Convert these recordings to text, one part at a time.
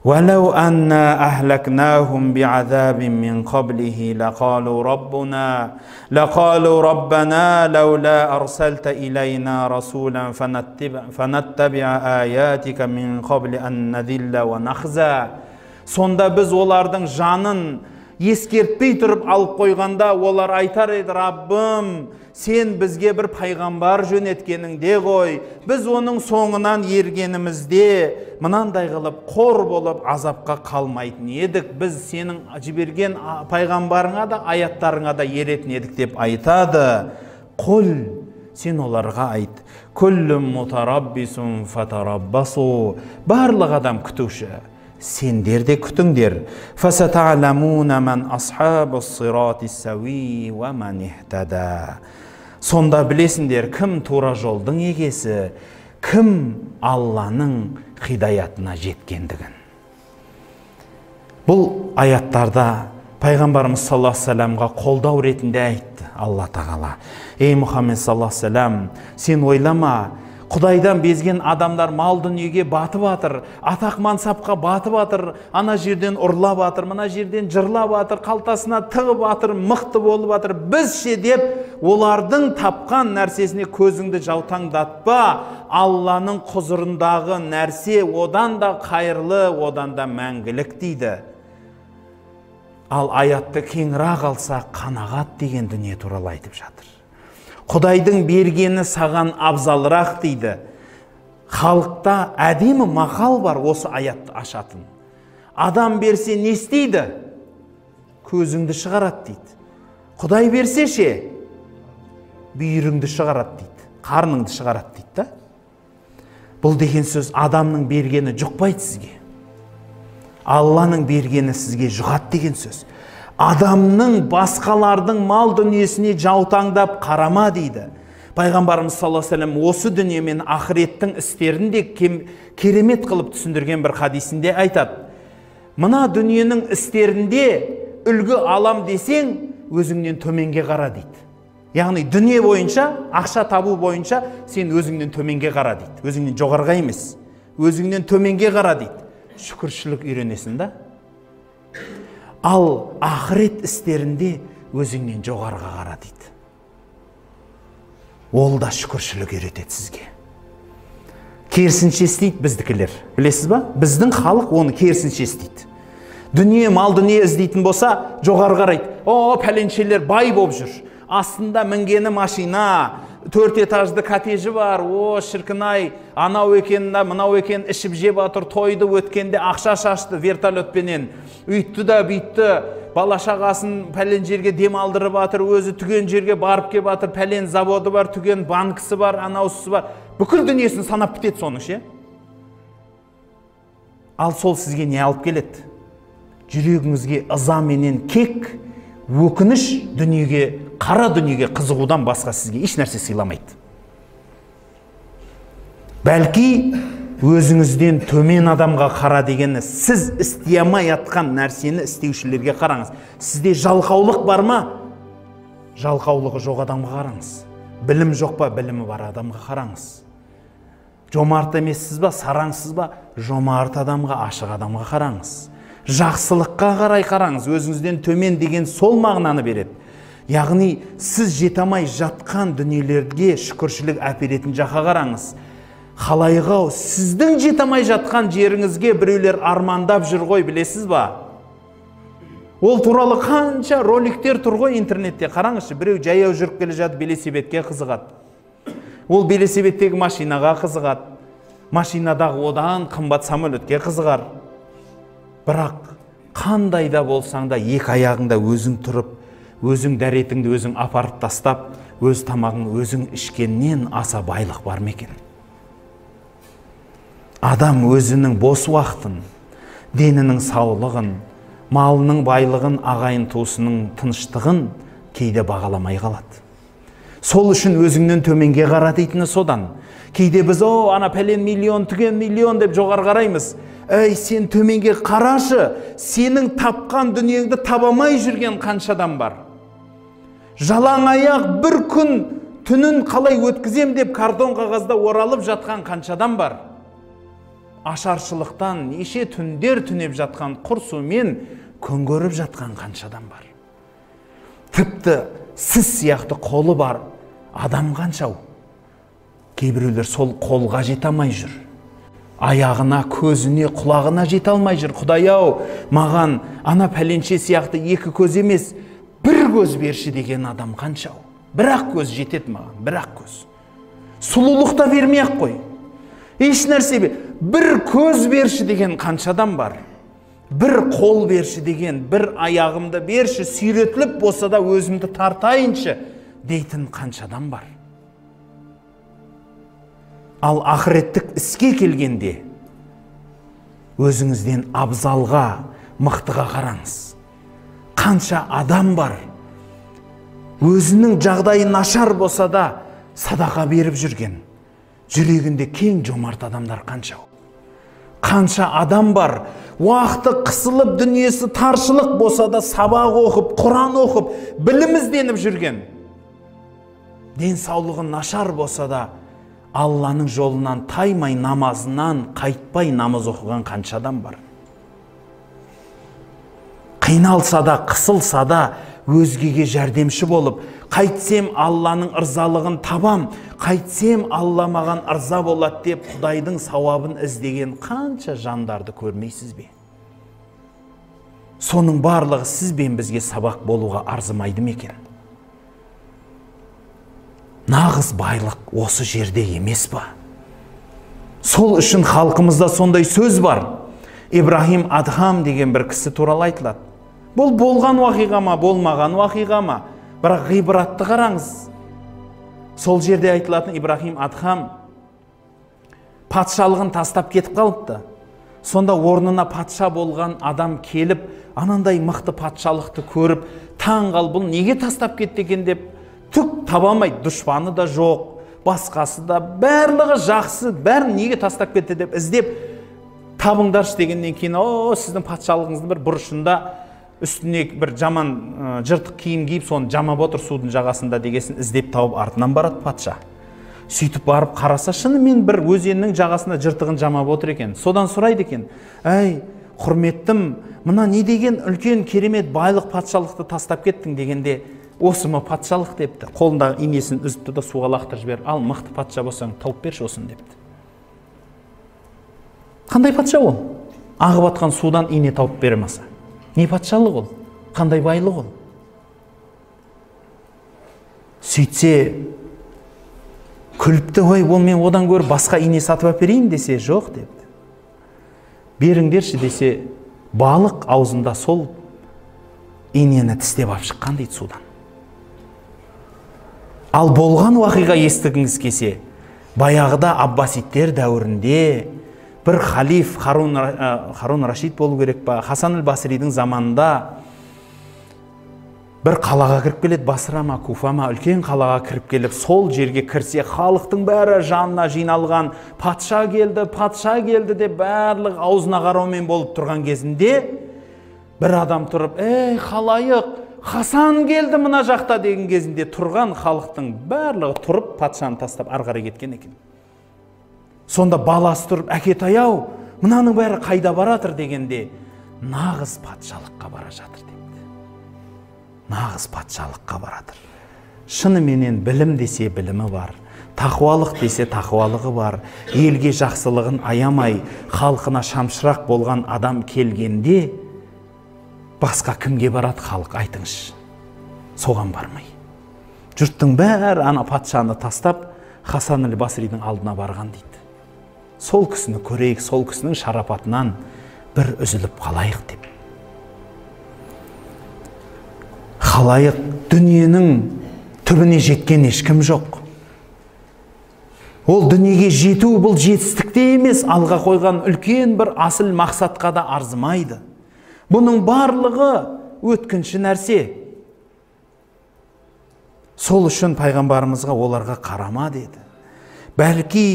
وَلَوْ أَنَّا أَهْلَكْنَاهُمْ بِعَذَابٍ مِّنْ قَبْلِهِ لَقَالُوا رَبَّنَا لَوْلَا أَرْسَلْتَ إِلَيْنَا رَسُولًا فَنَتَّبِعَ آيَاتِكَ مِنْ قَبْلِ أَنْ نَذِلَّ وَنَخْزَى. Сонда біз олардың жанын ескертпей тұрып алып қойғанда, олар айтар еді: Раббым, сен бізге бір пайғамбар жөнеткеніңде ғой, біз оның соңынан ергенімізде мынандай қылып қор болып азапқа қалмайтын едік, біз сенің жіберген пайғамбарыңа да аяттарыңа да еретін едік деп айтады. Құл, сен оларға айт: күллүм мутараббисун фатараббасу. Барлық адам күтуші, сендер де күтіңдер. Фасата'ламуна ман асхабус сиратис сауи ва ман ихтада. Сонда білесіңдер кім тура жолдың егесі, кім Алланың хидаятына жеткендігін. Бұл аяттарда пайғамбарымыз саллаллаху алейхи вассаламға қолдау ретінде айтты Алла тағала: ей Мұхаммед саллаллаху алейхи вассалам, сен ойлама, Құдайдан безген адамдар мал дүниеге батып батыр, атақ мансапқа батып батыр, ана жерден ұрлап батыр, мына жерден жырлап батыр, қалтасына тығып батыр, мықты болып батыр. Бізше деп олардың тапқан нәрсесіне көзіңді жаутаңдатпа. Алланың құзырындағы нәрсе одан да қайырлы, одан да мәңгілік дейді. Ал аятты кеңірек алса, қанағат деген дүние туралы айтып жатыр. Құдайдың бергені саған абзалырақ дейді. Халықта әдемі мақал бар осы аятты ашатын. Адам берсе не істейді? Көзіңді шығарады дейді. Құдай берсе ше, бүйіріңді шығарады дейді, қарныңды шығарады дейді. Бұл деген сөз адамның бергені жұқпайды сізге. Алланың бергені сізге жұғады деген сөз. Адамның басқалардың мал дүниесіне жаутаңдап қарама дейді. Пайғамбарымыз саллаллаху алейхи вассалам осы дүние мен ақыреттің істерін де керемет қылып түсіндірген бір хадисінде айтады: мына дүниенің істерінде үлгі алам десең, өзіңнен төменге қара дейді. Яғни дүние бойынша, ақша табу бойынша сен өзіңнен төменге қара дейді. Өзіңнен жоғарыға емес, өзіңнен төменге қара дейді. Шүкіршілік үйренесің да. Ал ақырет істерінде өзіңнен жоғарыға қара дейді. Ол да шүкіршілік үйретеді сізге. Керісінше істейді біздікілер. Білесіз ба? Біздің халық оны керісінше істейді. Дүние, мал дүние іздейтін болса, жоғары қарайды. О, пәленшелер бай болып жүр. Астында мінгені машина, 4 этажды коттеджі бар. О, шіркін-ай, анау екен, мынау екен, ішіп жеп атыр, тойды өткенде ақша шашты вертолетпенен. Үйтті да бүйтті, бала шағасын пәлен жерге дем алдырып атыр, өзі түген жерге барып кеп атыр, пәлен заводы бар, түген банкісі бар, анаусысы бар. Бүкіл дүниесін санап бітеді соны ше. Ал сол сізге не алып келеді? Жүрегіңізге ыза менен кек, өкініш, дүниеге, қара дүниеге қызығудан басқа сізге еш нәрсе сыйламайды. Бәлки өзіңізден төмен адамға қара дегені, сіз істей алмай жатқан нәрсені істеушілерге қараңыз. Сізде жалқаулық бар ма? Жалқаулығы жоқ адамға қараңыз. Білім жоқ па? Білімі бар адамға қараңыз. Жомарт емессіз ба? Сараңсыз ба? Жомарт адамға, ашық адамға қараңыз. Жақсылыққа қарай қараңыз. Өзіңізден төмен деген сол мағынаны береді. Яғни сіз жетамай жатқан дүниелерге шүкіршілік әперетін жаққа қараңыз. Халайға, сіздің жетамай жатқан жеріңізге біреулер армандап жүр ғой, білесіз ба? Ол туралы қанша роликтер тұр ғой интернетте. Қараңызшы, біреу жаяу жүріп келе жатып велосипедке қызығады. Ол велосипедтегі машинаға қызығады. Машинадағы одан қымбат самолетке қызығар. Бірақ қандай да болсаң да екі аяғыңда өзің тұрып, өзің дәретіңді өзің апарып тастап, өз тамағың өзің ішкеннен аса байлық бар ма екен? Адам өзінің бос уақытын, денінің саулығын, малының байлығын, ағайын туысының тыныштығын кейде бағаламай қалады. Сол үшін өзіңнен төменге қара дейтіні содан. Кейде біз, ана пәлен миллион, түген миллион деп жоғары қараймыз. Әй, сен төменге қарашы, сенің тапқан дүниеңді табамай жүрген қаншадан бар. Жалаң аяқ бір күн түнін қалай өткізем деп картон қағазда оралып жатқан қаншадан бар. ашаршылықтан неше түндер түнеп жатқан құр сумен күн көріп жатқан қаншадан бар. Тіпті сіз сияқты қолы бар адам қаншау. Кейбіреулер сол қолға жете алмай жүр. Аяғына, көзіне, құлағына жете алмай жүр. Құдай-ау, маған ана пәленше сияқты екі көз емес, бір көз берші деген адам қаншау. Бірақ көз жетеді маған, бірақ көз. Сұлулық та бермей-ақ қой. Еш нәрсе бір көз берші деген қаншадан бар. Бір қол берші деген, бір аяғымды берші, сүйретіліп болса да өзімді тартайыншы дейтін қаншадан бар. Ал ақыреттік іске келгенде өзіңізден абзалға, мықтыға қараңыз. Қанша адам бар, өзінің жағдайы нашар болса да садақа беріп жүрген, жүрегінде кең жомарт адамдар қаншау. Қанша адам бар, уақыты қысылып, дүниесі таршылық болса да сабақ оқып, Құран оқып, білім ізденіп жүрген, денсаулығы нашар болса да Алланың жолынан таймай, намазынан қайтпай намаз оқыған қаншадан бар. Қиналса да, қысылса да өзгеге жәрдемші болып, қайтсем Алланың ырзалығын табам, қайтсем Алла маған ырза болады деп Құдайдың сауабын іздеген қанша жандарды көрмейсіз бе? Соның барлығы сіз бен бізге сабақ болуға арзымайды ма екен? Нағыз байлық осы жерде емес па? Сол үшін халқымызда сондай сөз бар. Ибрахим Адхам деген бір кісі туралы айтылады. Бұл болған уақиға ма, болмаған уақиға ма? Бірақ ғибратты қараңыз. Сол жерде айтылатын Ибрахим Адхам патшалығын тастап кетіп қалыпты. Сонда орнына патша болған адам келіп, анандай мықты патшалықты көріп, таң қал, бұл неге тастап кетті екен деп түк табамайды, дұшпаны да жоқ, басқасы да, барлығы жақсы, бәрін неге тастап кетті деп іздеп, табыңдаршы дегеннен кейін, сіздің патшалығыңыздың бір бұрышында үстіне бір жаман жыртық киім киіп, соны жамап отыр судың жағасында дегесін іздеп тауып артынан барады патша. Сөйтіп барып қараса, шынымен бір өзеннің жағасында жыртығын жамап отыр екен. Содан сұрайды екен, әй, құрметтім, мына не деген үлкен керемет байлық патшалықты тастап кеттің дегенде, осы ма патшалық депті. Қолындағы инесін үзіпті да суға лақтырып жіберіп, ал мықты патша болсаң тауып берші осын депті. Қандай патша ол? Ағып атқан судан ине тауып беремаса. Не патшалық ол? Қандай байлық ол? Сөйтсе, күліпті, ой, ол мен одан гөрі басқа ине сатып әперейін десе, жоқ депті. Беріңдерші десе, балық аузында сол инені тістеп алып шыққан дейді судан. Ал болған уақиға естігіңіз келсе, баяғыда Аббаситтер дәуірінде бір халиф Харун Рашид болу керек па, Хасан аль-Басридің заманында бір қалаға кіріп келеді, Басра ма, Куфа ма, үлкен қалаға кіріп келіп, сол жерге кірсе, халықтың бәрі жанына жиналған, патша келді деп барлық аузына қараумен болып тұрған кезінде бір адам тұрып, ей халайық, Хасан келді мына жақта деген кезінде тұрған халықтың барлығы тұрып патшаны тастап ары қарай кеткен екен. Сонда баласы тұрып, әкетай-ау, мынаның бәрі қайда баратыр дегенде, нағыз патшалыққа бара жатыр депті. Нағыз патшалыққа баратыр. Шыныменен білім десе білімі бар, тақуалық десе тақуалығы бар, елге жақсылығын аямай, халқына шамшырақ болған адам келгенде, басқа кімге барады халық, айтыңызшы. Соған бармай. Жұрттың бәрі ана патшаны тастап, Хасан аль-Басридің алдына барған дейді. Сол кісіні көрейік, сол кісінің шарапатынан бір үзіліп қалайық деп. Халайық, дүниенің түбіне жеткен ешкім жоқ. Ол дүниеге жету бұл жетістікте емес, алға қойған үлкен бір асыл мақсатқа да арзымайды. Бұның барлығы өткінші нәрсе. Сол үшін пайғамбарымызға оларға қарама деді. Бәлки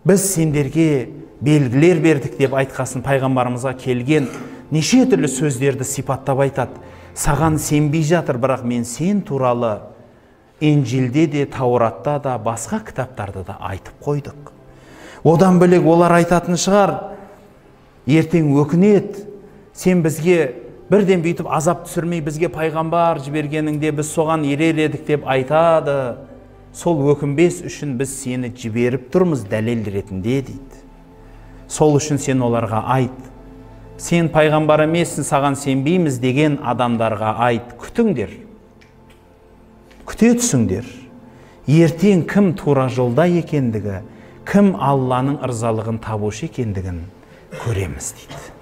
біз сендерге белгілер бердік деп айтқасын пайғамбарымызға келген неше түрлі сөздерді сипаттап айтады. Саған сенбей жатыр, бірақ мен сен туралы Инжилде де, Тауратта да, басқа кітаптарда да айтып қойдық. Одан бөлек олар айтатын шығар, ертең өкінет, сен бізге бірден бүйтіп азап түсірмей бізге пайғамбар жібергеніңде біз соған ерер едік деп айтады. Сол өкінбес үшін біз сені жіберіп тұрмыз дәлел ретінде дейді. Сол үшін сен оларға айт. Сен пайғамбар емессің, саған сенбейміз деген адамдарға айт. Күтіңдер. Күте түсіңдер. Ертең кім тура жолда екендігі, кім Алланың ырзалығын табушы екендігін көреміз дейді.